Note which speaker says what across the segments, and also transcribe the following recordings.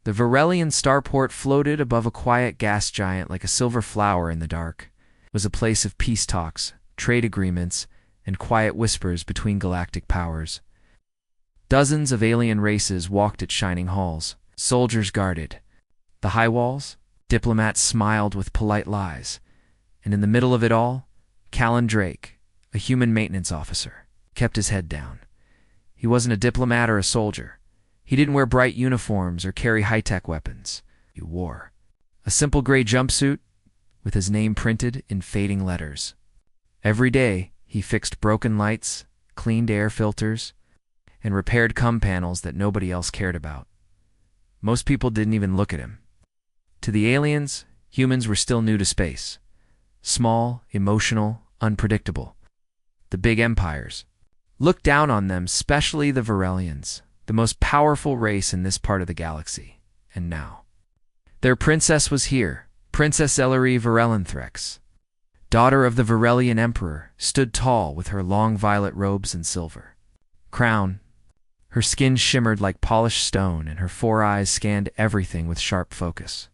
Speaker 1: The Varelian starport floated above a quiet gas giant like a silver flower in the dark. It was a place of peace talks, trade agreements, and quiet whispers between galactic powers. Dozens of alien races walked its shining halls. Soldiers guarded the high walls. Diplomats smiled with polite lies. And in the middle of it all, Callan Drake, a human maintenance officer, kept his head down. He wasn't a diplomat or a soldier. He didn't wear bright uniforms or carry high-tech weapons. He wore a simple gray jumpsuit with his name printed in fading letters. Every day, he fixed broken lights, cleaned air filters, and repaired comm panels that nobody else cared about. Most people didn't even look at him. To the aliens, humans were still new to space. Small, emotional, unpredictable. The big empires looked down on them, especially the Varelians, the most powerful race in this part of the galaxy. And now, their princess was here, Princess Ellery Varellanthrex. Daughter of the Varelian Emperor, stood tall with her long violet robes and silver crown. Her skin shimmered like polished stone, and her 4 eyes scanned everything with sharp focus.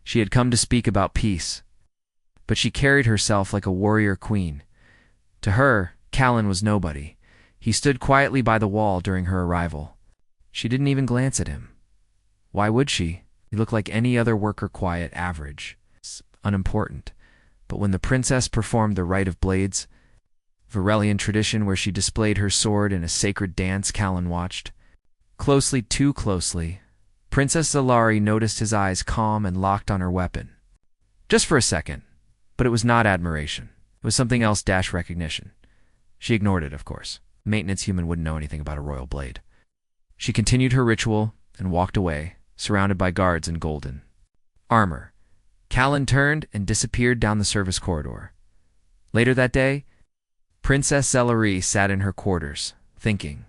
Speaker 1: She had come to speak about peace, but she carried herself like a warrior queen. To her, Callan was nobody. He stood quietly by the wall during her arrival. She didn't even glance at him. Why would she? He looked like any other worker, quiet, average, unimportant. But when the princess performed the Rite of Blades, Varelian tradition where she displayed her sword in a sacred dance, Callan watched. Closely, too closely, Princess Zalari noticed his eyes calm and locked on her weapon. Just for a second, but it was not admiration. It was something else, recognition. She ignored it, of course. A maintenance human wouldn't know anything about a royal blade. She continued her ritual and walked away, surrounded by guards in golden armor. Callan turned and disappeared down the service corridor. Later that day, Princess Zalari sat in her quarters, thinking.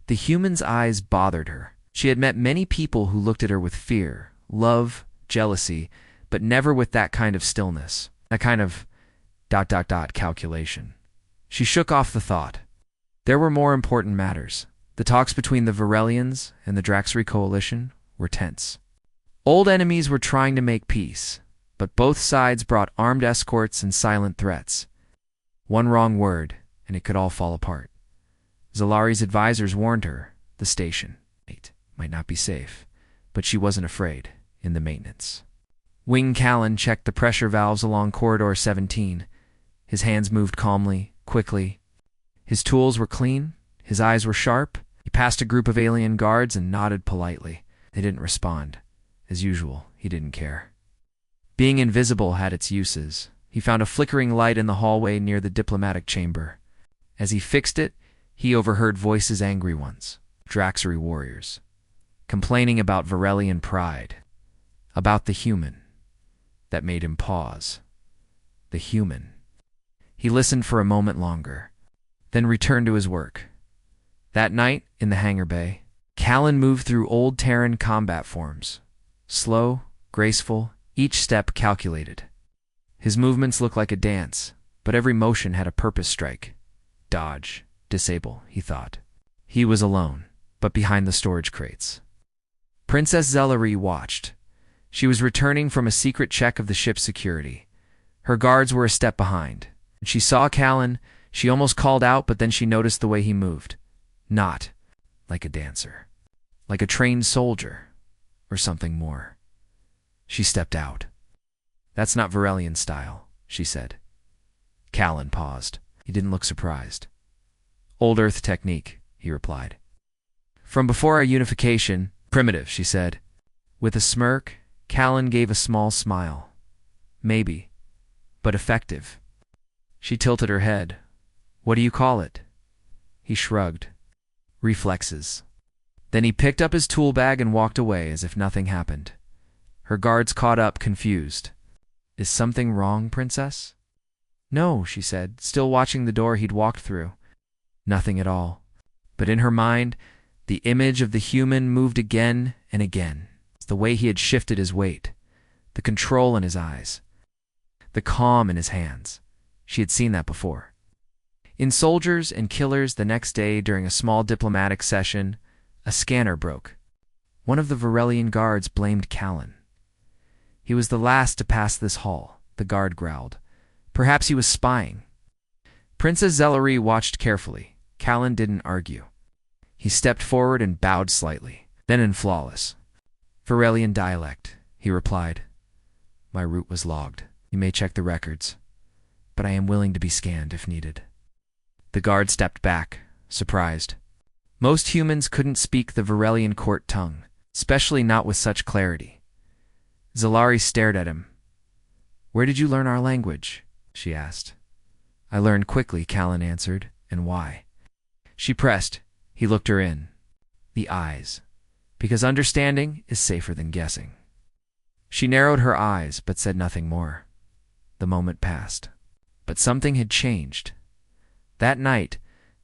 Speaker 1: The human's eyes bothered her. She had met many people who looked at her with fear, love, jealousy, but never with that kind of stillness, that kind of ... calculation. She shook off the thought. There were more important matters. The talks between the Varelians and the Draxri coalition were tense. Old enemies were trying to make peace, but both sides brought armed escorts and silent threats. One wrong word, and it could all fall apart. Zalari's advisors warned her the station might not be safe, but she wasn't afraid in the maintenance. Wing Callan checked the pressure valves along Corridor 17. His hands moved calmly, quickly. His tools were clean, his eyes were sharp. He passed a group of alien guards and nodded politely. They didn't respond. As usual, he didn't care. Being invisible had its uses. He found a flickering light in the hallway near the diplomatic chamber. As he fixed it, he overheard voices, angry ones, Draxri warriors, complaining about Varelian pride, about the human. That made him pause. The human. He listened for a moment longer, then returned to his work. That night, in the hangar bay, Callan moved through old Terran combat forms. Slow, graceful, each step calculated. His movements looked like a dance, but every motion had a purpose. Strike, dodge, disable, he thought. He was alone, but behind the storage crates. Princess Zalari watched. She was returning from a secret check of the ship's security. Her guards were a step behind. When she saw Callan, she almost called out, but then she noticed the way he moved. Not like a dancer, like a trained soldier, or something more. She stepped out. That's not Varelian style, she said. Callan paused. He didn't look surprised. Old Earth technique, he replied. From before our unification, primitive, she said. With a smirk, Callan gave a small smile. Maybe, but effective. She tilted her head. What do you call it? He shrugged. Reflexes. Then he picked up his tool bag and walked away as if nothing happened. Her guards caught up, confused. Is something wrong, Princess? No, she said, still watching the door he'd walked through. Nothing at all. But in her mind, the image of the human moved again and again. It's the way he had shifted his weight, the control in his eyes, the calm in his hands. She had seen that before. In Soldiers and Killers the next day during a small diplomatic session, a scanner broke. One of the Varelian guards blamed Callan. He was the last to pass this hall, the guard growled. Perhaps he was spying. Princess Zellerie watched carefully. Callan didn't argue. He stepped forward and bowed slightly, then in flawless Varelian dialect, he replied, "My route was logged. You may check the records, but I am willing to be scanned if needed." The guard stepped back, surprised. Most humans couldn't speak the Varelian court tongue, especially not with such clarity. Zellerie stared at him. "Where did you learn our language?" she asked. "I learned quickly," Callan answered. "And why?" She pressed. He looked her in the eyes, because understanding is safer than guessing. She narrowed her eyes, but said nothing more. The moment passed. But something had changed. That night,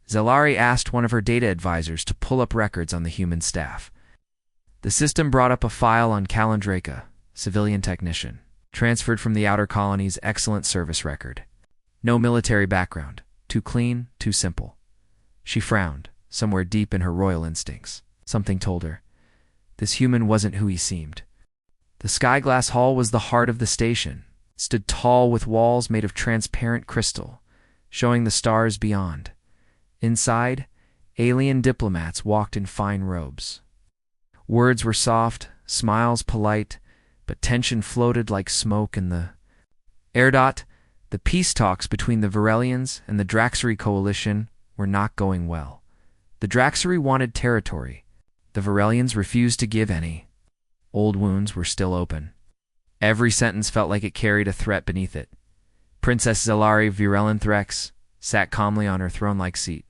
Speaker 1: Zellerie asked one of her data advisors to pull up records on the human staff. The system brought up a file on Callan Draka, civilian technician, transferred from the outer colony's excellent service record. No military background. Too clean, too simple. She frowned. Somewhere deep in her royal instincts, something told her this human wasn't who he seemed. The sky-glass hall was the heart of the station. It stood tall with walls made of transparent crystal, showing the stars beyond. Inside, alien diplomats walked in fine robes. Words were soft, smiles polite, but tension floated like smoke in the air. The peace talks between the Varelians and the Draxery coalition were not going well. The Draxery wanted territory. The Varelians refused to give any. Old wounds were still open. Every sentence felt like it carried a threat beneath it. Princess Zellerie Virelantrex sat calmly on her throne-like seat.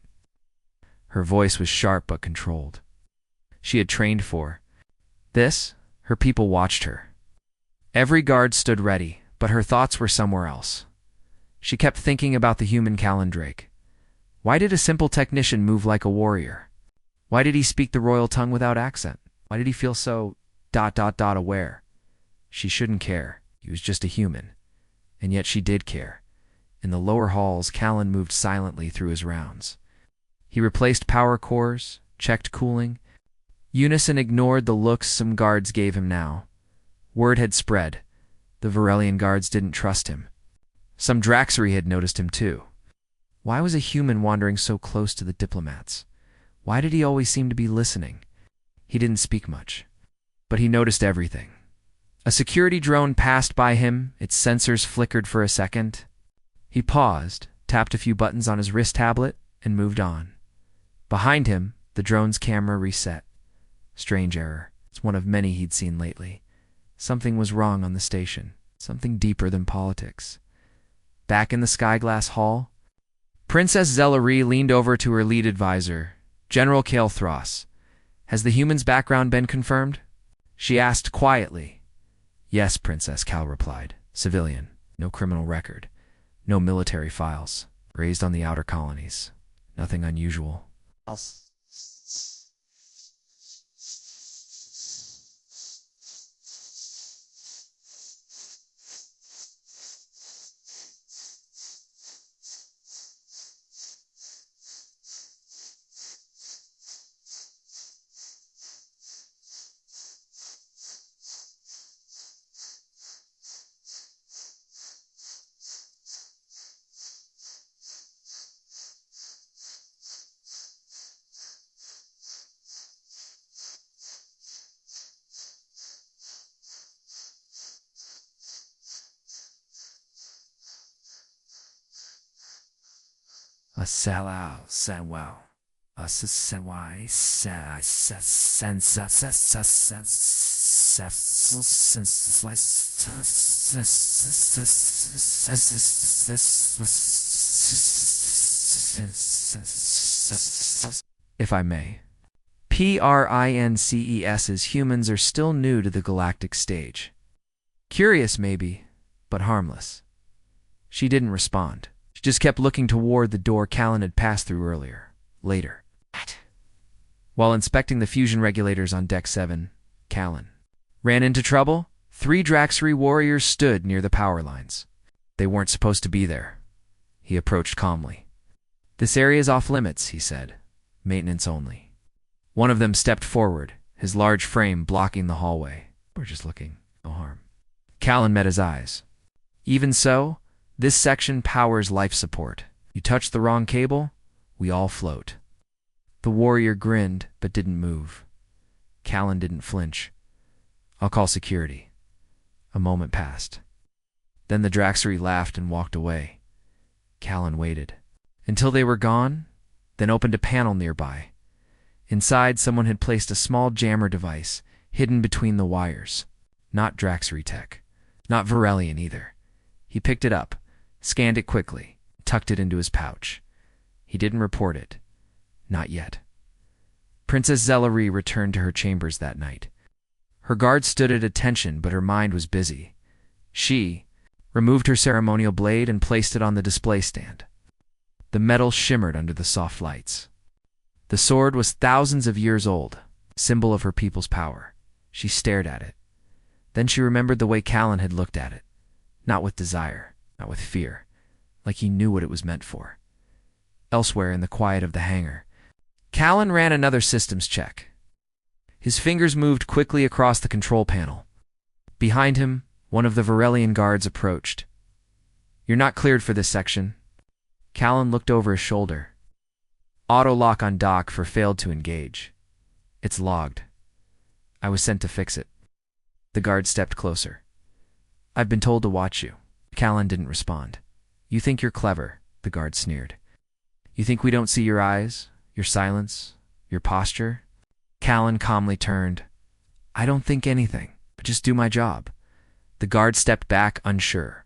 Speaker 1: Her voice was sharp but controlled. She had trained for this. Her people watched her. Every guard stood ready, but her thoughts were somewhere else. She kept thinking about the human Callan Drake. Why did a simple technician move like a warrior? Why did he speak the royal tongue without accent? Why did he feel so ... aware? She shouldn't care. He was just a human. And yet she did care. In the lower halls, Callan moved silently through his rounds. He replaced power cores, checked cooling. Unison ignored the looks some guards gave him now. Word had spread. The Varelian guards didn't trust him. Some Draxery had noticed him too. Why was a human wandering so close to the diplomats? Why did he always seem to be listening? He didn't speak much, but he noticed everything. A security drone passed by him, its sensors flickered for a second. He paused, tapped a few buttons on his wrist tablet, and moved on. Behind him, the drone's camera reset. Strange error. It's one of many he'd seen lately. Something was wrong on the station, something deeper than politics. Back in the Skyglass Hall, Princess Zellerie leaned over to her lead advisor, General Kale Thross. "Has the human's background been confirmed?" she asked quietly. "Yes," Princess Cal replied. "Civilian. No criminal record. No military files. Raised on the outer colonies. Nothing unusual." If I may. Princes's humans are still new to the galactic stage. Curious, maybe, but harmless. She didn't respond. She just kept looking toward the door Callan had passed through earlier. Later. While inspecting the fusion regulators on Deck 7, Callan ran into trouble. 3 Draxery warriors stood near the power lines. They weren't supposed to be there. He approached calmly. "This area is off limits," he said. "Maintenance only." One of them stepped forward, his large frame blocking the hallway. "We're just looking. No harm." Callan met his eyes. "Even so, this section powers life support. You touch the wrong cable, we all float." The warrior grinned but didn't move. Callan didn't flinch. "I'll call security." A moment passed. Then the Draxery laughed and walked away. Callan waited until they were gone, then opened a panel nearby. Inside, someone had placed a small jammer device hidden between the wires. Not Draxery tech. Not Varelian either. He picked it up, scanned it quickly, tucked it into his pouch. He didn't report it. Not yet. Princess Zelari returned to her chambers that night. Her guard stood at attention, but her mind was busy. She removed her ceremonial blade and placed it on the display stand. The metal shimmered under the soft lights. The sword was thousands of years old, symbol of her people's power. She stared at it. Then she remembered the way Callan had looked at it. Not with desire, not with fear, like he knew what it was meant for. Elsewhere in the quiet of the hangar, Callan ran another systems check. His fingers moved quickly across the control panel. Behind him, one of the Varelian guards approached. "You're not cleared for this section." Callan looked over his shoulder. "Auto lock on dock for failed to engage. It's logged. I was sent to fix it." The guard stepped closer. "I've been told to watch you." Callan didn't respond. "You think you're clever," the guard sneered. "You think we don't see your eyes, your silence, your posture?" Callan calmly turned. "I don't think anything, but just do my job." The guard stepped back, unsure.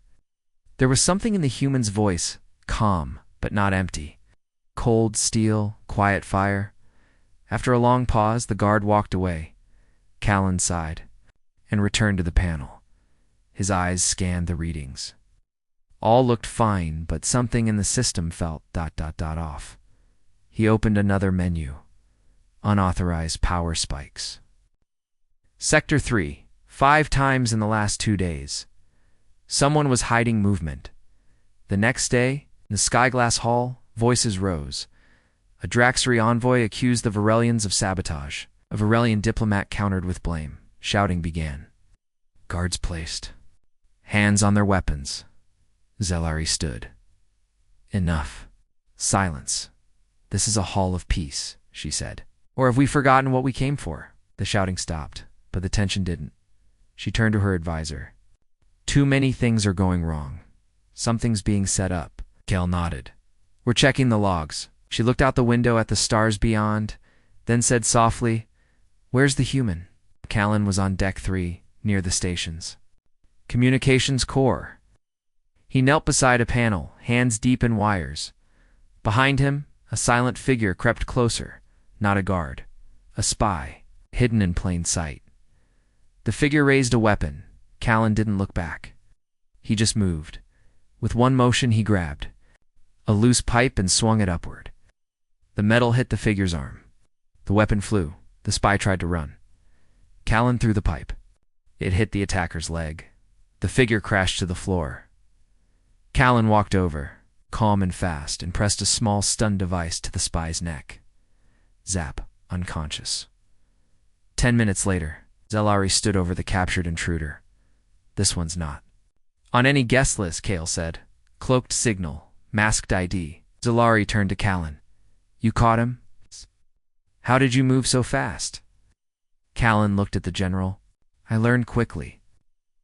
Speaker 1: There was something in the human's voice, calm, but not empty. Cold steel, quiet fire. After a long pause, the guard walked away. Callan sighed and returned to the panel. His eyes scanned the readings. All looked fine, but something in the system felt ... off. He opened another menu. Unauthorized power spikes. Sector 3. 5 times in the last 2 days. Someone was hiding movement. The next day, in the Skyglass Hall, voices rose. A Draxery envoy accused the Varelians of sabotage. A Varelian diplomat countered with blame. Shouting began. Guards placed. Hands on their weapons. Zelari stood. "Enough. Silence. This is a hall of peace," she said. "Or have we forgotten what we came for?" The shouting stopped, but the tension didn't. She turned to her advisor. "Too many things are going wrong. Something's being set up." Kel nodded. "We're checking the logs." She looked out the window at the stars beyond, then said softly, "Where's the human?" Callan was on deck 3, near the stations. "Communications core." He knelt beside a panel, hands deep in wires. Behind him, a silent figure crept closer. Not a guard. A spy, hidden in plain sight. The figure raised a weapon. Callan didn't look back. He just moved. With one motion he grabbed a loose pipe and swung it upward. The metal hit the figure's arm. The weapon flew. The spy tried to run. Callan threw the pipe. It hit the attacker's leg. The figure crashed to the floor. Callan walked over, calm and fast, and pressed a small stun device to the spy's neck. Zap, unconscious. 10 minutes later, Zelari stood over the captured intruder. "This one's not on any guest list," Kale said. "Cloaked signal, masked ID." Zelari turned to Callan. "You caught him? How did you move so fast?" Callan looked at the general. "I learned quickly."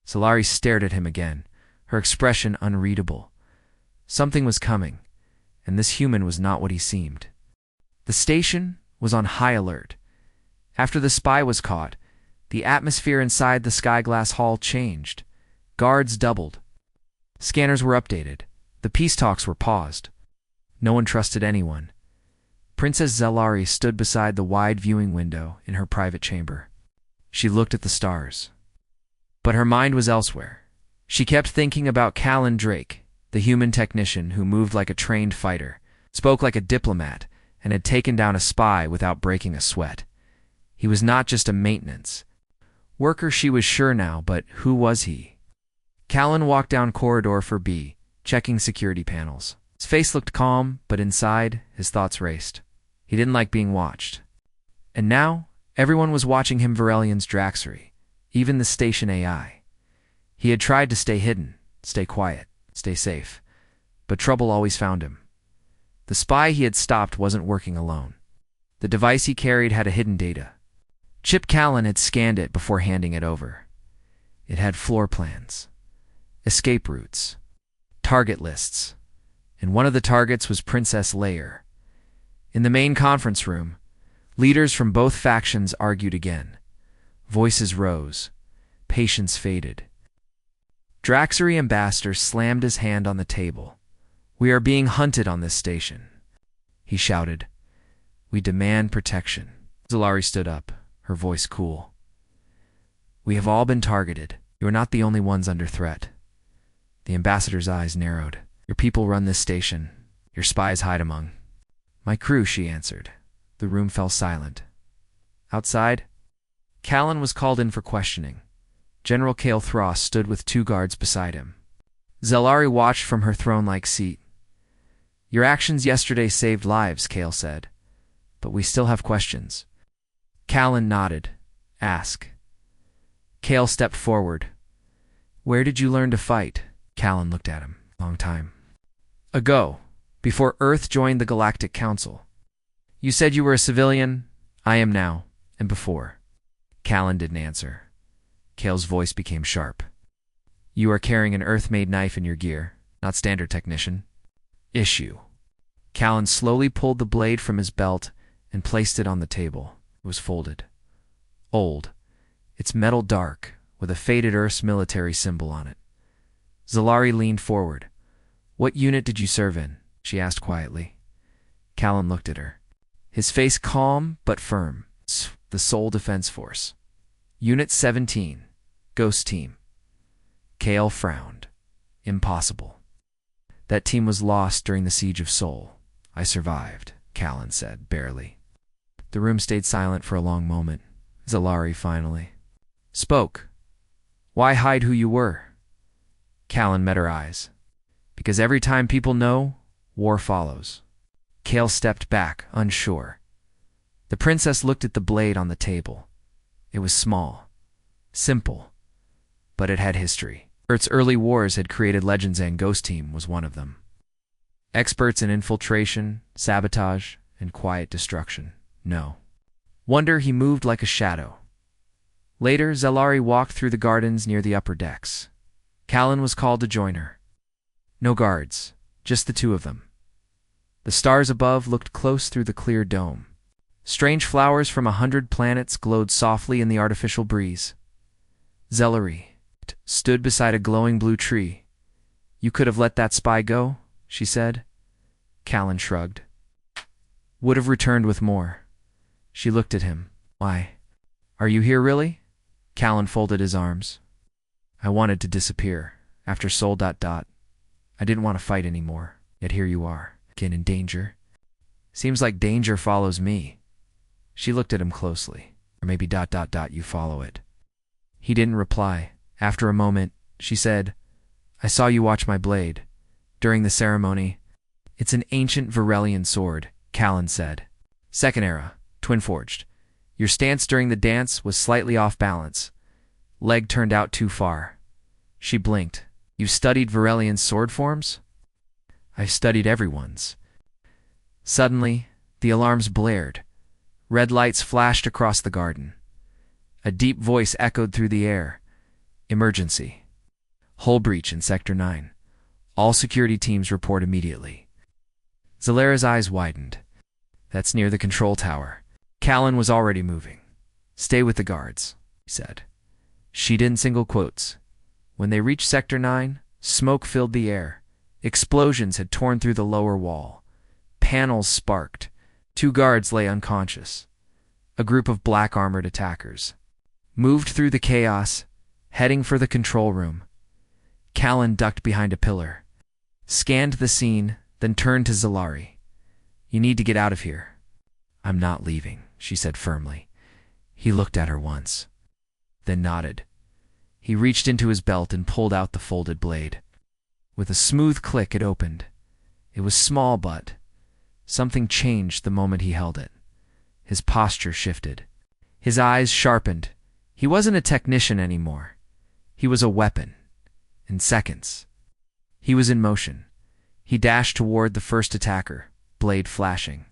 Speaker 1: Zelari stared at him again, her expression unreadable. Something was coming, and this human was not what he seemed. The station was on high alert. After the spy was caught, the atmosphere inside the Skyglass Hall changed. Guards doubled. Scanners were updated. The peace talks were paused. No one trusted anyone. Princess Zelari stood beside the wide viewing window in her private chamber. She looked at the stars. But her mind was elsewhere. She kept thinking about Callan Drake, the human technician who moved like a trained fighter, spoke like a diplomat, and had taken down a spy without breaking a sweat. He was not just a maintenance worker, she was sure now, but who was he? Callan walked down corridor for B, checking security panels. His face looked calm, but inside, his thoughts raced. He didn't like being watched. And now, Everyone was watching him Varelian's Draxery, even the station AI. He had tried to stay hidden, stay quiet, stay safe, but trouble always found him. The spy he had stopped wasn't working alone. The device he carried had a hidden data. Chip Callan had scanned it before handing it over. It had floor plans, escape routes, target lists, and one of the targets was Princess Leia. In the main conference room, leaders from both factions argued again. Voices rose. Patience faded. Draxery Ambassador slammed his hand on the table. "We are being hunted on this station," he shouted. "We demand protection." Zalari stood up, her voice cool. "We have all been targeted. You are not the only ones under threat." The ambassador's eyes narrowed. "Your people run this station. Your spies hide among." "My crew," she answered. The room fell silent. Outside, Callan was called in for questioning. General Cale Thross stood with 2 guards beside him. Zalari watched from her throne-like seat. "Your actions yesterday saved lives," Cale said. "But we still have questions." Callan nodded. "Ask." Cale stepped forward. "Where did you learn to fight?" Callan looked at him. "Long time ago, before Earth joined the Galactic Council. You said you were a civilian. I am now, and before." Callan didn't answer. Cale's voice became sharp. "You are carrying an Earth-made knife in your gear, not standard technician." "Issue." Callan slowly pulled the blade from his belt and placed it on the table. It was folded. Old. Its metal dark, with a faded Earth's military symbol on it. Zalari leaned forward. "What unit did you serve in?" she asked quietly. Callan looked at her. His face calm but firm. "The Soul Defense Force. Unit 17. Ghost Team." Cale frowned. "Impossible. That team was lost during the Siege of Seoul. I survived," Callan said, barely. The room stayed silent for a long moment. Zalari finally spoke. "Why hide who you were?" Callan met her eyes. "Because every time people know, war follows." Cale stepped back, unsure. The princess looked at the blade on the table. It was small, simple, but it had history. Earth's early wars had created legends, and Ghost Team was one of them. Experts in infiltration, sabotage, and quiet destruction. No wonder he moved like a shadow. Later, Zalari walked through the gardens near the upper decks. Callan was called to join her. No guards, just the 2 of them. The stars above looked close through the clear dome. Strange flowers from 100 planets glowed softly in the artificial breeze. Zalari stood beside a glowing blue tree. "You could have let that spy go," she said. Callan shrugged. "Would have returned with more." She looked at him. "Why? Are you here really?" Callan folded his arms. "I wanted to disappear. After Soul... I didn't want to fight anymore. Yet here you are, again in danger. Seems like danger follows me." She looked at him closely. "Or maybe... you follow it." He didn't reply. After a moment, she said, "I saw you watch my blade. During the ceremony." "It's an ancient Varelian sword," Callan said. "Second era, twin-forged. Your stance during the dance was slightly off balance. Leg turned out too far." She blinked. "You studied Varelian sword forms?" "I've studied everyone's." Suddenly, the alarms blared. Red lights flashed across the garden. A deep voice echoed through the air. "Emergency. Hull breach in Sector 9. All security teams report immediately." Zalara's eyes widened. "That's near the control tower." Callan was already moving. "Stay with the guards," he said. She didn't single quotes. When they reached Sector 9, smoke filled the air. Explosions had torn through the lower wall. Panels sparked. 2 guards lay unconscious. A group of black-armored attackers moved through the chaos, heading for the control room. Callan ducked behind a pillar, scanned the scene, then turned to Zalari. "You need to get out of here." "I'm not leaving," she said firmly. He looked at her once, then nodded. He reached into his belt and pulled out the folded blade. With a smooth click, it opened. It was small, but something changed the moment he held it. His posture shifted. His eyes sharpened. He wasn't a technician anymore. He was a weapon. In seconds, he was in motion. He dashed toward the first attacker, blade flashing.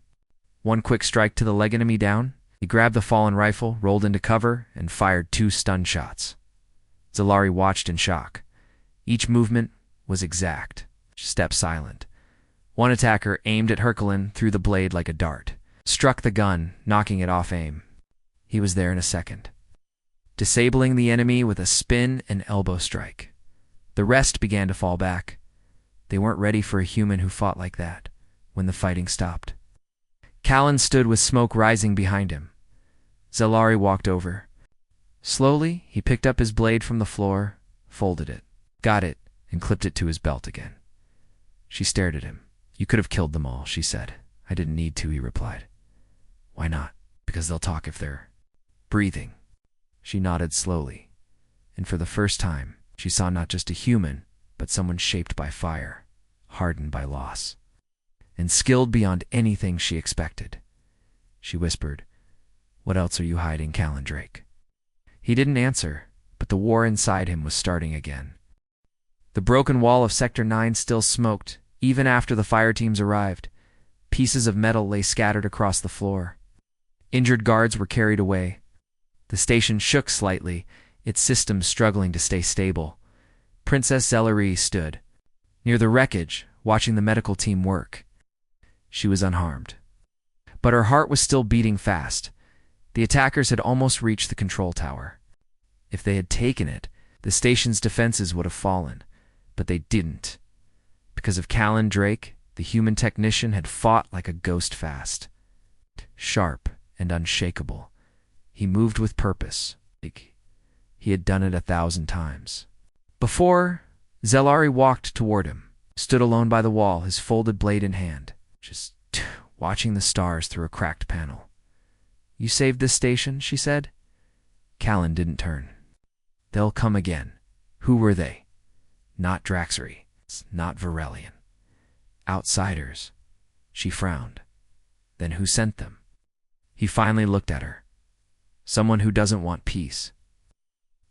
Speaker 1: One quick strike to the leg enemy down. He grabbed the fallen rifle, rolled into cover, and fired 2 stun shots. Zellari watched in shock. Each movement was exact. Step silent. One attacker aimed at Herculin through the blade like a dart. Struck the gun, knocking it off aim. He was there in a second, disabling the enemy with a spin and elbow strike. The rest began to fall back. They weren't ready for a human who fought like that when the fighting stopped. Callan stood with smoke rising behind him. Zellari walked over. Slowly, he picked up his blade from the floor, folded it, got it, and clipped it to his belt again. She stared at him. "You could have killed them all," she said. "I didn't need to," he replied. "Why not?" "Because they'll talk if they're breathing." She nodded slowly, and for the first time, she saw not just a human, but someone shaped by fire, hardened by loss, and skilled beyond anything she expected. She whispered, "What else are you hiding, Callan Drake?" He didn't answer, but the war inside him was starting again. The broken wall of Sector 9 still smoked, even after the fire teams arrived. Pieces of metal lay scattered across the floor. Injured guards were carried away. The station shook slightly, its systems struggling to stay stable. Princess Zellari stood near the wreckage, watching the medical team work. She was unharmed, but her heart was still beating fast. The attackers had almost reached the control tower. If they had taken it, the station's defenses would have fallen, but they didn't. Because of Callan Drake, the human technician had fought like a ghost fast. Sharp and unshakable. He moved with purpose. He had done it 1,000 times. Before, Zellari walked toward him, stood alone by the wall, his folded blade in hand, just watching the stars through a cracked panel. "You saved this station," she said. Callan didn't turn. "They'll come again." Who were they? Not Draxery, not Varelian. Outsiders. She frowned. Then who sent them? He finally looked at her. Someone who doesn't want peace.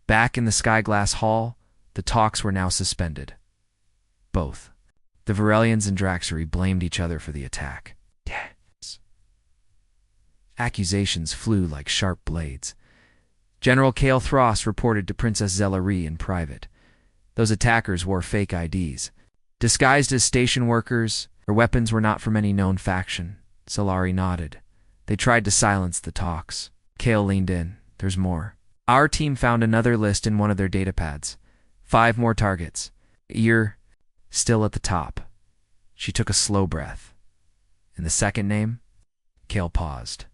Speaker 1: Back in the Skyglass Hall, the talks were now suspended. Both, the Varelians and Draxery, blamed each other for the attack. Accusations flew like sharp blades. General Cale Thross reported to Princess Zellari in private. Those attackers wore fake IDs. Disguised as station workers, their weapons were not from any known faction. Zellari nodded. They tried to silence the talks. Cale leaned in. "There's more. Our team found another list in one of their datapads. 5 more targets. You're still at the top." She took a slow breath. "And the second name?" Cale paused.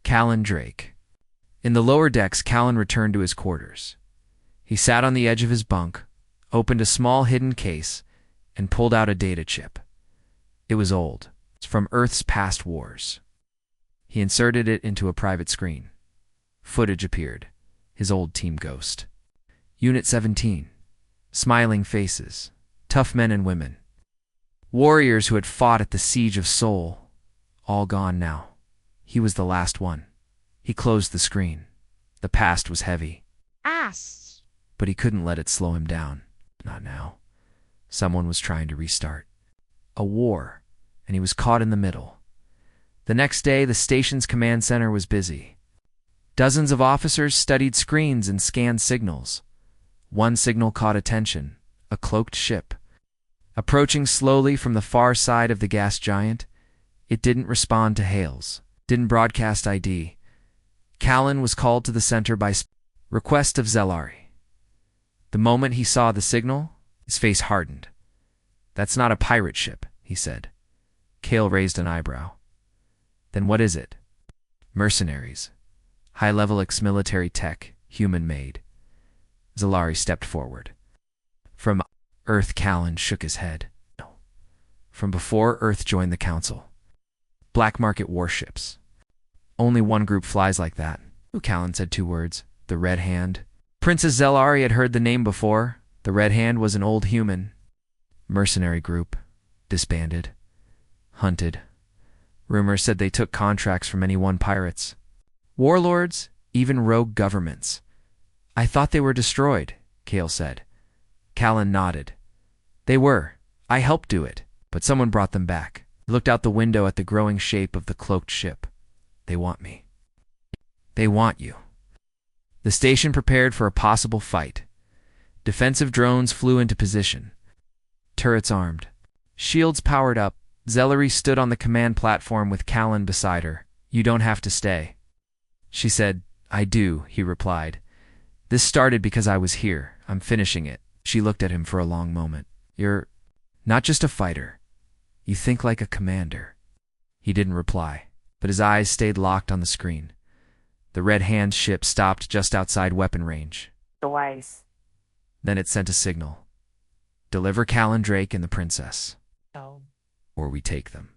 Speaker 1: "Callan Drake." In the lower decks, Callan returned to his quarters. He sat on the edge of his bunk, opened a small hidden case, and pulled out a data chip. It was old. It's from Earth's past wars. He inserted it into a private screen. Footage appeared. His old team ghost. Unit 17. Smiling faces. Tough men and women. Warriors who had fought at the Siege of Seoul. All gone now. He was the last one. He closed the screen. The past was heavy.
Speaker 2: Ass.
Speaker 1: But he couldn't let it slow him down. Not now. Someone was trying to restart. A war, and he was caught in the middle. The next day, the station's command center was busy. Dozens of officers studied screens and scanned signals. One signal caught attention. A cloaked ship. Approaching slowly from the far side of the gas giant, it didn't respond to hails, didn't broadcast ID. Callan was called to the center by request of Zellari. The moment he saw the signal, his face hardened. "That's not a pirate ship," he said. Cale raised an eyebrow. "Then what is it?" "Mercenaries. High-level ex-military tech, human-made." Zellari stepped forward. "From Earth," Callan shook his head. "No. From before Earth joined the Council. Black market warships. Only one group flies like that." Callan said 2 words. "The Red Hand." Princess Zellari had heard the name before. The Red Hand was an old human. Mercenary group. Disbanded. Hunted. Rumors said they took contracts from any one pirates. Warlords, even rogue governments. I thought they were destroyed, Kale said. Callan nodded. They were. I helped do it, but someone brought them back. He looked out the window at the growing shape of the cloaked ship. They want me. They want you. The station prepared for a possible fight. Defensive drones flew into position. Turrets armed. Shields powered up. Zellery stood on the command platform with Callan beside her. You don't have to stay. She said, I do, he replied. This started because I was here. I'm finishing it. She looked at him for a long moment. You're not just a fighter. You think like a commander. He didn't reply, but his eyes stayed locked on the screen. The Red Hand ship stopped just outside weapon range.
Speaker 2: Twice.
Speaker 1: Then it sent a signal. Deliver Callan Drake and the princess.
Speaker 2: Oh.
Speaker 1: Or we take them.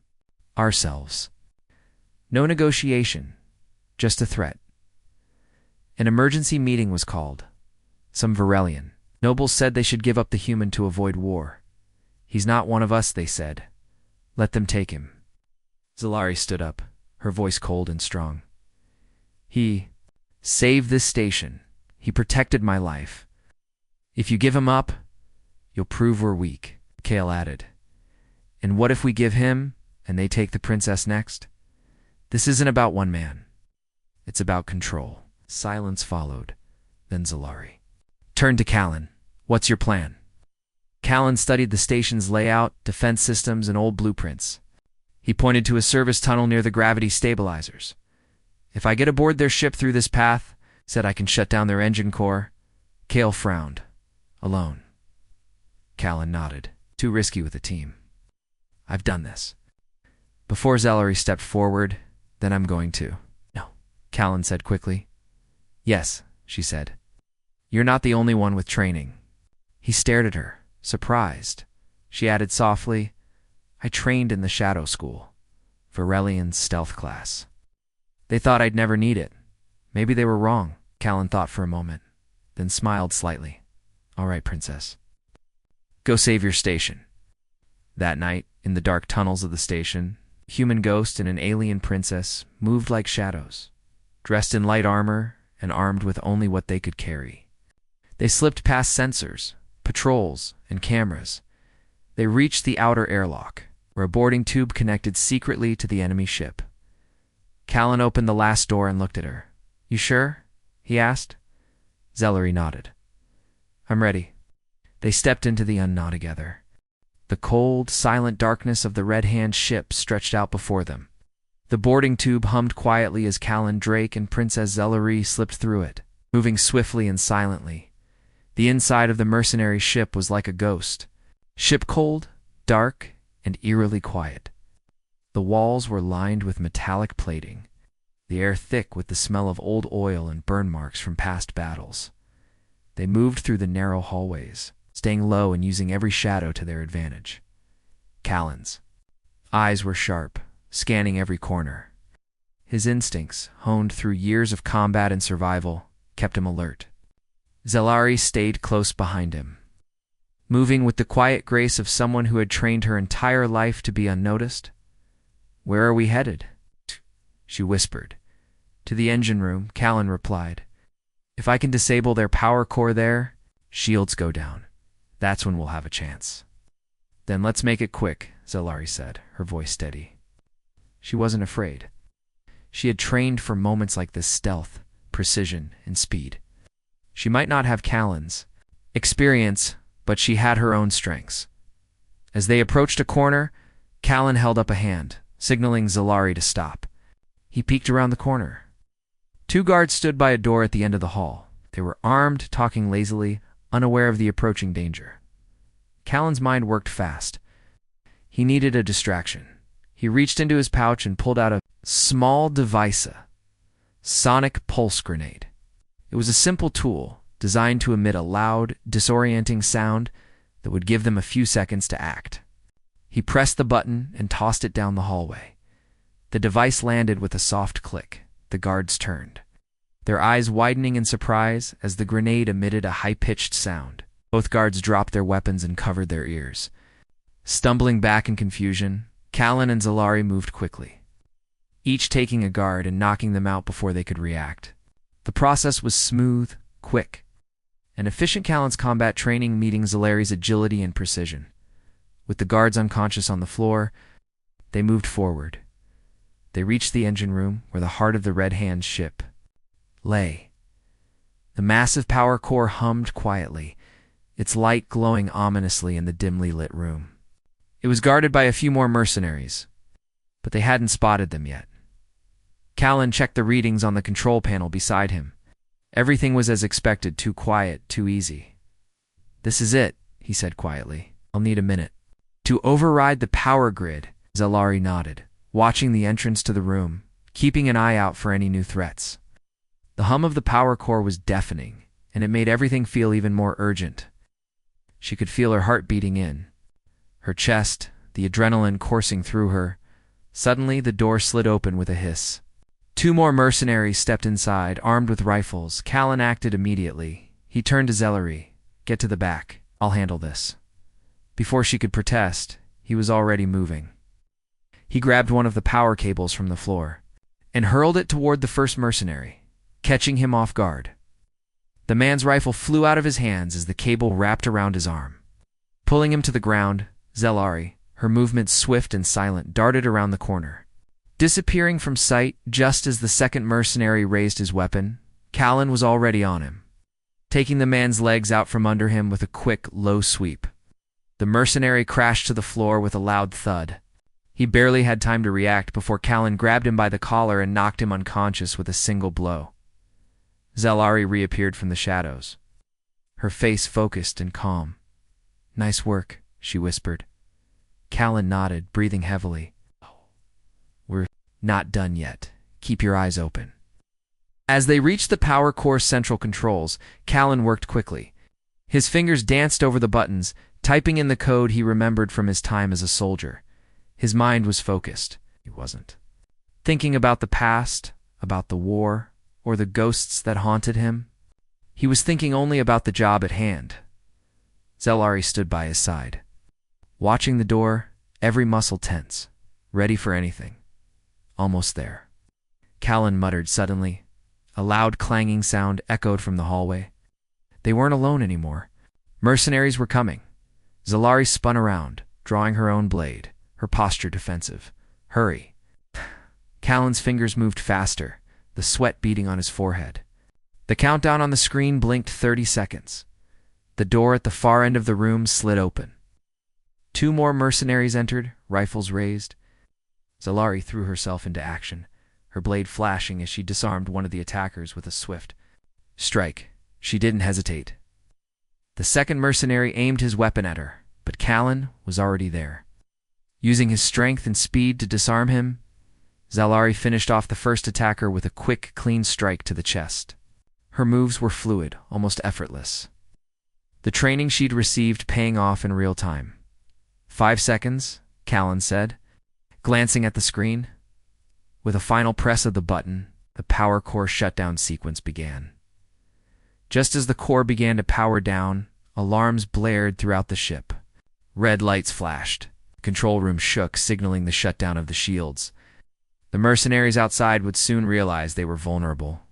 Speaker 1: Ourselves. No negotiation, just a threat. An emergency meeting was called. Some Varelian nobles said they should give up the human to avoid war. He's not one of us, they said. Let them take him. Zellery stood up, her voice cold and strong. He saved this station. He protected my life. If you give him up, you'll prove we're weak, Kale added. And what if we give him, and they take the princess next? This isn't about one man. It's about control. Silence followed. Then Zellery turned to Callan. What's your plan? Callan studied the station's layout, defense systems, and old blueprints. He pointed to a service tunnel near the gravity stabilizers. If I get aboard their ship through this path, said I can shut down their engine core. Kale frowned. Alone. Callan nodded. Too risky with a team. I've done this. Before Zellery stepped forward, then I'm going to. No, Callan said quickly. Yes, she said. You're not the only one with training. He stared at her, surprised. She added softly, I trained in the Shadow School, Varelian's stealth class. They thought I'd never need it. Maybe they were wrong, Callan thought for a moment, then smiled slightly. All right, princess. Go save your station. That night, in the dark tunnels of the station, a human ghost and an alien princess moved like shadows, dressed in light armor and armed with only what they could carry. They slipped past sensors, patrols, and cameras. They reached the outer airlock, where a boarding tube connected secretly to the enemy ship. Callan opened the last door and looked at her. You sure? He asked. Zellery nodded. I'm ready. They stepped into the unknown together. The cold, silent darkness of the Red Hand ship stretched out before them. The boarding tube hummed quietly as Callan Drake and Princess Zellery slipped through it, moving swiftly and silently. The inside of the mercenary ship was like a ghost. Ship cold, dark, and eerily quiet. The walls were lined with metallic plating, the air thick with the smell of old oil and burn marks from past battles. They moved through the narrow hallways, staying low and using every shadow to their advantage. Callan's eyes were sharp, scanning every corner. His instincts, honed through years of combat and survival, kept him alert. Zellery stayed close behind him, moving with the quiet grace of someone who had trained her entire life to be unnoticed. Where are we headed? She whispered. To the engine room, Callan replied. If I can disable their power core there, shields go down. That's when we'll have a chance. Then let's make it quick, Zellery said, her voice steady. She wasn't afraid. She had trained for moments like this: stealth, precision, and speed. She might not have Callan's experience, but she had her own strengths. As they approached a corner, Callan held up a hand, signaling Zellery to stop. He peeked around the corner. 2 guards stood by a door at the end of the hall. They were armed, talking lazily, unaware of the approaching danger. Callan's mind worked fast. He needed a distraction. He reached into his pouch and pulled out a small device, a sonic pulse grenade. It was a simple tool, designed to emit a loud, disorienting sound that would give them a few seconds to act. He pressed the button and tossed it down the hallway. The device landed with a soft click. The guards turned, their eyes widening in surprise as the grenade emitted a high-pitched sound. Both guards dropped their weapons and covered their ears. Stumbling back in confusion, Callan and Zellery moved quickly, each taking a guard and knocking them out before they could react. The process was smooth, quick, and efficient. Callan's combat training meeting Zalari's agility and precision. With the guards unconscious on the floor, they moved forward. They reached the engine room where the heart of the Red Hand's ship lay. The massive power core hummed quietly, its light glowing ominously in the dimly lit room. It was guarded by a few more mercenaries, but they hadn't spotted them yet. Callan checked the readings on the control panel beside him. Everything was as expected, too quiet, too easy. "This is it," he said quietly. "I'll need a minute." "To override the power grid," Zalari nodded, watching the entrance to the room, keeping an eye out for any new threats. The hum of the power core was deafening, and it made everything feel even more urgent. She could feel her heart beating in her chest, the adrenaline coursing through her. Suddenly, the door slid open with a hiss. Two more mercenaries stepped inside, armed with rifles. Callan acted immediately. He turned to Zalari. "Get to the back. I'll handle this." Before she could protest, he was already moving. He grabbed one of the power cables from the floor and hurled it toward the first mercenary, catching him off guard. The man's rifle flew out of his hands as the cable wrapped around his arm. Pulling him to the ground, Zalari, her movements swift and silent, darted around the corner. Disappearing from sight just as the second mercenary raised his weapon, Callan was already on him, taking the man's legs out from under him with a quick, low sweep. The mercenary crashed to the floor with a loud thud. He barely had time to react before Callan grabbed him by the collar and knocked him unconscious with a single blow. Zalari reappeared from the shadows, her face focused and calm. "Nice work," she whispered. Callan nodded, breathing heavily. "We're not done yet. Keep your eyes open." As they reached the power core central controls, Callan worked quickly. His fingers danced over the buttons, typing in the code he remembered from his time as a soldier. His mind was focused. He wasn't thinking about the past, about the war, or the ghosts that haunted him. He was thinking only about the job at hand. Zalari stood by his side, watching the door, every muscle tense, ready for anything. Almost there. Callan muttered suddenly. A loud clanging sound echoed from the hallway. They weren't alone anymore. Mercenaries were coming. Zalari spun around, drawing her own blade, her posture defensive. "Hurry." Callan's fingers moved faster, the sweat beading on his forehead. The countdown on the screen blinked 30 seconds. The door at the far end of the room slid open. Two more mercenaries entered, rifles raised. Zalari threw herself into action, her blade flashing as she disarmed one of the attackers with a swift strike. She didn't hesitate. The second mercenary aimed his weapon at her, but Callan was already there. Using his strength and speed to disarm him, Zalari finished off the first attacker with a quick, clean strike to the chest. Her moves were fluid, almost effortless. The training she'd received paying off in real time. 5 seconds, Callan said, glancing at the screen. With a final press of the button, the power core shutdown sequence began. Just as the core began to power down, alarms blared throughout the ship. Red lights flashed. The control room shook, signaling the shutdown of the shields. The mercenaries outside would soon realize they were vulnerable.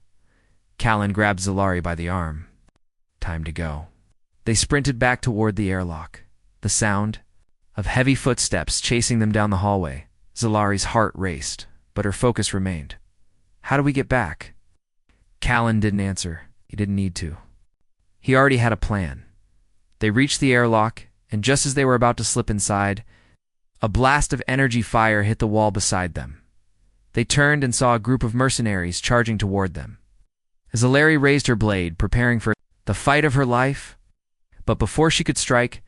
Speaker 1: Callan grabbed Zalari by the arm. Time to go. They sprinted back toward the airlock, the sound of heavy footsteps chasing them down the hallway. Zalari's heart raced, but her focus remained. How do we get back? Callan didn't answer. He didn't need to. He already had a plan. They reached the airlock, and just as they were about to slip inside, a blast of energy fire hit the wall beside them. They turned and saw a group of mercenaries charging toward them. Zalari raised her blade, preparing for the fight of her life, but before she could strike,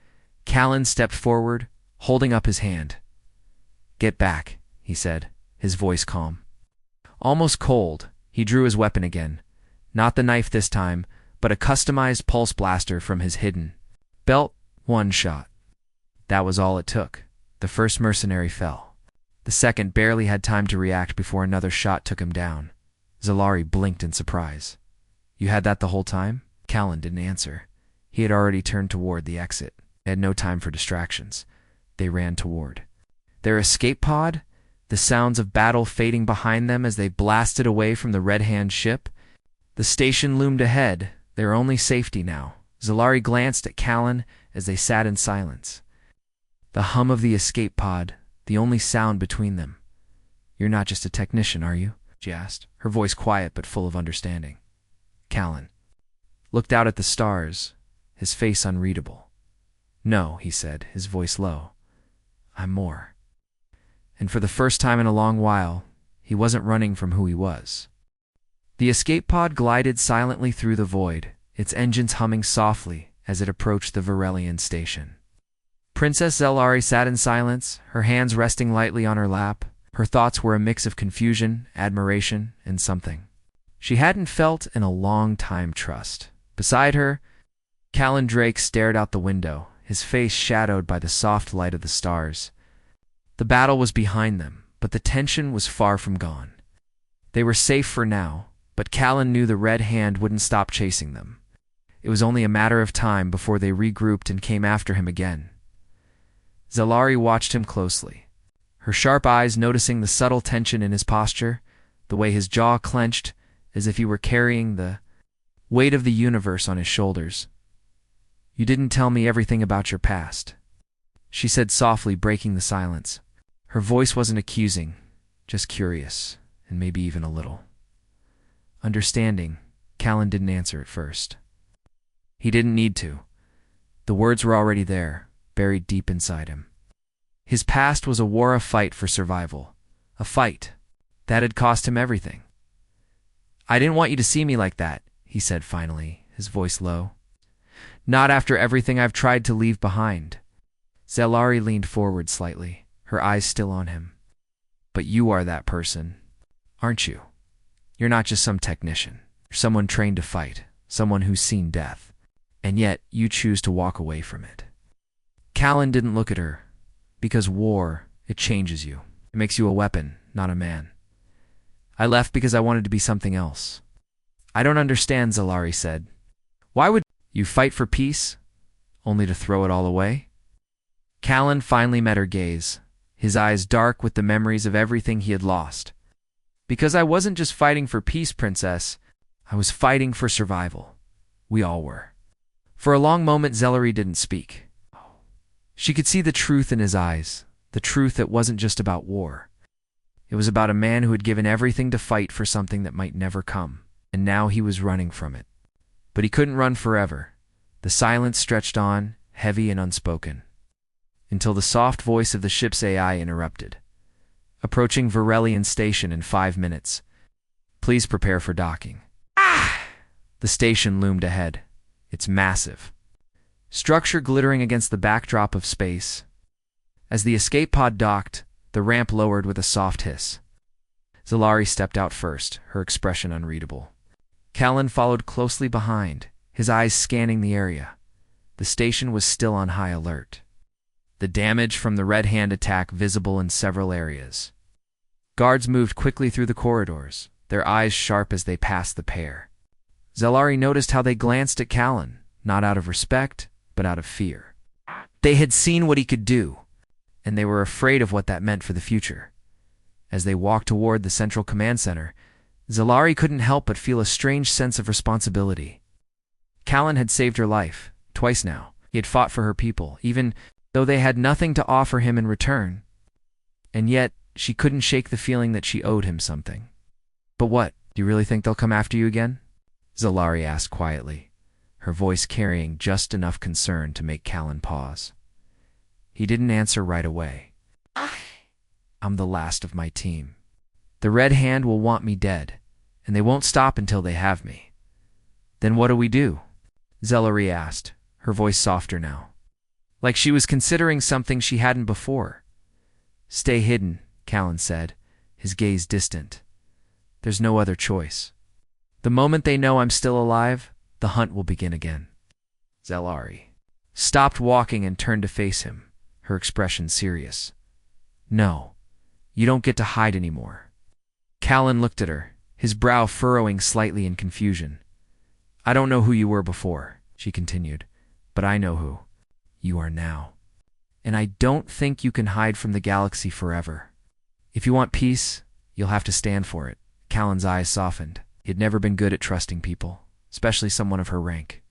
Speaker 1: Callan stepped forward, holding up his hand. "Get back," he said, his voice calm. Almost cold, he drew his weapon again. Not the knife this time, but a customized pulse blaster from his hidden belt. One shot. That was all it took. The first mercenary fell. The second barely had time to react before another shot took him down. Zalari blinked in surprise. "You had that the whole time?" Callan didn't answer. He had already turned toward the exit. They had no time for distractions. They ran toward their escape pod, the sounds of battle fading behind them as they blasted away from the Red Hand ship. The station loomed ahead, their only safety now. Zalari glanced at Callan as they sat in silence. The hum of the escape pod, the only sound between them. "You're not just a technician, are you?" she asked, her voice quiet but full of understanding. Callan looked out at the stars, his face unreadable. "No," he said, his voice low. "I'm more." And for the first time in a long while, he wasn't running from who he was. The escape pod glided silently through the void, its engines humming softly as it approached the Varelian station. Princess Zalari sat in silence, her hands resting lightly on her lap. Her thoughts were a mix of confusion, admiration, and something she hadn't felt in a long time: trust. Beside her, Callan Drake stared out the window, his face shadowed by the soft light of the stars. The battle was behind them, but the tension was far from gone. They were safe for now, but Callan knew the Red Hand wouldn't stop chasing them. It was only a matter of time before they regrouped and came after him again. Zalari watched him closely, her sharp eyes noticing the subtle tension in his posture, the way his jaw clenched as if he were carrying the weight of the universe on his shoulders. "You didn't tell me everything about your past," she said softly, breaking the silence. Her voice wasn't accusing, just curious, and maybe even a little understanding. Callan didn't answer at first. He didn't need to. The words were already there, buried deep inside him. His past was a war, a fight for survival, a fight that had cost him everything. "I didn't want you to see me like that," he said finally, his voice low. "Not after everything I've tried to leave behind." Zalari leaned forward slightly, her eyes still on him. "But you are that person, aren't you? You're not just some technician. You're someone trained to fight, someone who's seen death, and yet you choose to walk away from it." Callan didn't look at her, because war, it changes you. It makes you a weapon, not a man. "I left because I wanted to be something else." "I don't understand," Zalari said. "Why would you fight for peace, only to throw it all away?" Callan finally met her gaze, his eyes dark with the memories of everything he had lost. "Because I wasn't just fighting for peace, Princess. I was fighting for survival. We all were." For a long moment, Zalari didn't speak. She could see the truth in his eyes, the truth that wasn't just about war. It was about a man who had given everything to fight for something that might never come, and now he was running from it. But he couldn't run forever. The silence stretched on, heavy and unspoken, until the soft voice of the ship's AI interrupted. "Approaching Varelian station in 5 minutes. Please prepare for docking." The station loomed ahead. It's massive, structure glittering against the backdrop of space. As the escape pod docked, the ramp lowered with a soft hiss. Zalari stepped out first, her expression unreadable. Callan followed closely behind, his eyes scanning the area. The station was still on high alert, the damage from the Red Hand attack visible in several areas. Guards moved quickly through the corridors, their eyes sharp as they passed the pair. Zalari noticed how they glanced at Callan, not out of respect, but out of fear. They had seen what he could do, and they were afraid of what that meant for the future. As they walked toward the central command center, Zalari couldn't help but feel a strange sense of responsibility. Callan had saved her life, twice now. He had fought for her people, even though they had nothing to offer him in return. And yet, she couldn't shake the feeling that she owed him something. "But what? Do you really think they'll come after you again?" Zalari asked quietly, her voice carrying just enough concern to make Callan pause. He didn't answer right away. "I'm the last of my team. The Red Hand will want me dead, and they won't stop until they have me." "Then what do we do?" Zalari asked, her voice softer now, like she was considering something she hadn't before. "Stay hidden," Callan said, his gaze distant. "There's no other choice. The moment they know I'm still alive, the hunt will begin again." Zalari stopped walking and turned to face him, her expression serious. "No, you don't get to hide anymore." Callan looked at her, his brow furrowing slightly in confusion. "I don't know who you were before," she continued, "but I know who you are now. And I don't think you can hide from the galaxy forever. If you want peace, you'll have to stand for it." Callan's eyes softened. He had never been good at trusting people, especially someone of her rank.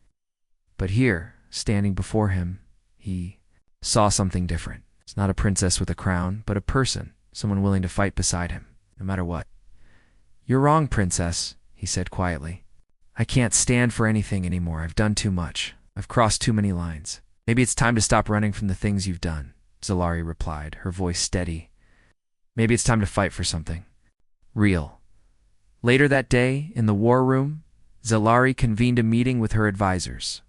Speaker 1: But here, standing before him, he saw something different. It's not a princess with a crown, but a person, someone willing to fight beside him, no matter what. "You're wrong, princess," he said quietly. "I can't stand for anything anymore. I've done too much. I've crossed too many lines. Maybe it's time to stop running from the things you've done," Zalari replied, her voice steady. "Maybe it's time to fight for something real." Later that day, in the war room, Zalari convened a meeting with her advisors.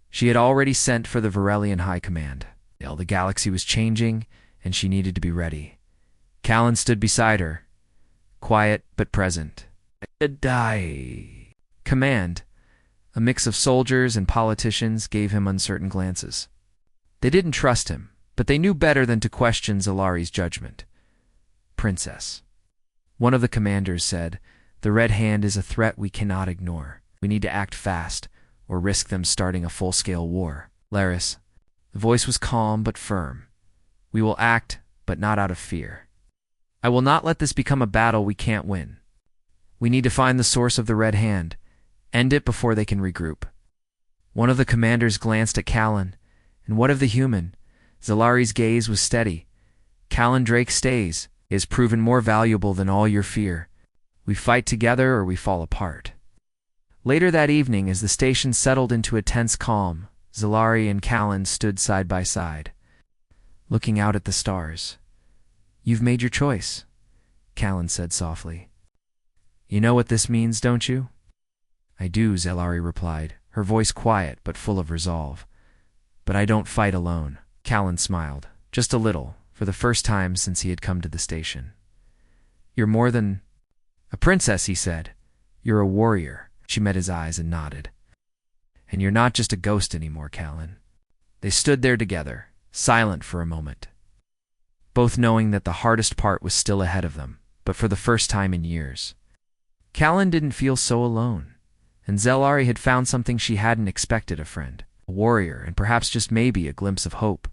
Speaker 1: She had already sent for the Varelian High Command. The galaxy was changing, and she needed to be ready. Callan stood beside her, quiet but present. Command, a mix of soldiers and politicians, gave him uncertain glances. They didn't trust him, but they knew better than to question Zalari's judgment. "Princess," one of the commanders said, "the Red Hand is a threat we cannot ignore. We need to act fast, or risk them starting a full-scale war." "Laris," the voice was calm but firm, "we will act, but not out of fear. I will not let this become a battle we can't win. We need to find the source of the Red Hand, end it before they can regroup." One of the commanders glanced at Callan, and what of the human? Zalari's gaze was steady. "Callan Drake stays. He has proven more valuable than all your fear. We fight together or we fall apart." Later that evening, as the station settled into a tense calm, Zalari and Callan stood side by side, looking out at the stars. "You've made your choice," Callan said softly. "You know what this means, don't you?" "I do," Zalari replied, her voice quiet but full of resolve. "But I don't fight alone." Callan smiled, just a little, for the first time since he had come to the station. "You're more than a princess," he said. "You're a warrior." She met his eyes and nodded. "And you're not just a ghost anymore, Callan." They stood there together, silent for a moment, both knowing that the hardest part was still ahead of them, but for the first time in years. Callan didn't feel so alone, and Zalari had found something she hadn't expected: a friend, a warrior, and perhaps just maybe a glimpse of hope.